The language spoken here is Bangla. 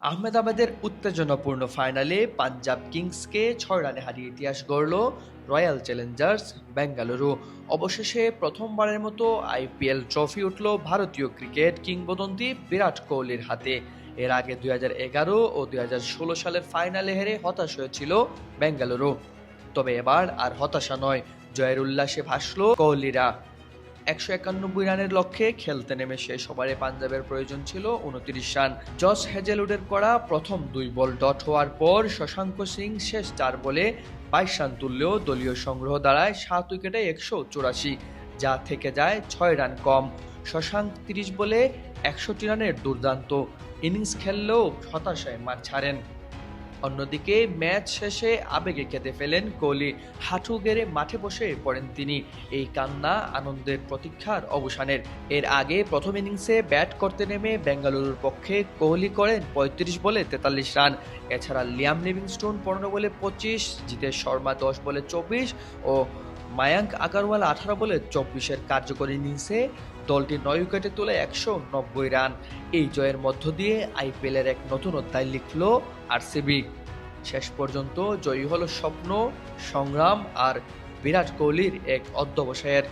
আহমেদাবাদের উত্তেজনাপূর্ণ ফাইনালে পাঞ্জাব কিংসকে ৬ রানে হারিয়ে ইতিহাস গড়ল রয়্যাল চ্যালেঞ্জার্স বেঙ্গালুরু। অবশেষে প্রথমবারের মতো আইপিএল ট্রফি উঠল ভারতীয় ক্রিকেট কিংবদন্তি বিরাট কোহলির হাতে। এর আগে ২০১১ ও ২০১৬ সালের ফাইনালে হেরে হতাশ হয়েছিল বেঙ্গালুরু। তবে এবার আর হতাশা নয়, জয়ের উল্লাসে ভাসল কোহলিরা। ১৯১ রানের লক্ষ্যে খেলতে নেমে শেষ ওভারে পাঞ্জাবের প্রয়োজন ছিল ২৯ রান। জস হ্যাজেলউডের করা প্রথম ২ বল ডট হওয়ার পর শশাঙ্ক সিং শেষ ৪ বলে ২২ রান তুললেও দলীয় সংগ্রহ দাঁড়ায় ৭ উইকেটে ১৮৪, যা থেকে যায় ৬ রান কম। শশাঙ্ক ৩০ বলে ৬১ রানের দুর্দান্ত ইনিংস খেললেও হতাশায় মাঠ ছাড়েন। অন্যদিকে ম্যাচ শেষে আবেগে কেঁদে ফেলেন কোহলি। হাঁটু গেড়ে মাঠে বসে পড়েন তিনি। এই কান্না আনন্দের প্রতীক্ষার অবসানের। এর আগে প্রথম ইনিংসে ব্যাট করতে নেমে বেঙ্গালুরুর পক্ষে কোহলি করেন ৩৫ বলে ৪৩ রান। এছাড়া লিয়াম লিভিংস্টোন ১৫ বলে ২৫, জিতেশ শর্মা ১০ বলে ২৪ ও মায়াঙ্ক আগারওয়াল ১৮ বলে ২৪-এর কার্যকরী ইনিংসে দলটি ৯ উইকেটে তুলে ১৯০ রান। এই জয়ের মধ্য দিয়ে আইপিএলের এক নতুন অধ্যায় লিখল আরসিবি। শেষ পর্যন্ত জয়ী হলো স্বপ্ন, সংগ্রাম আর বিরাট কোহলির এক অধ্যবসায়ের।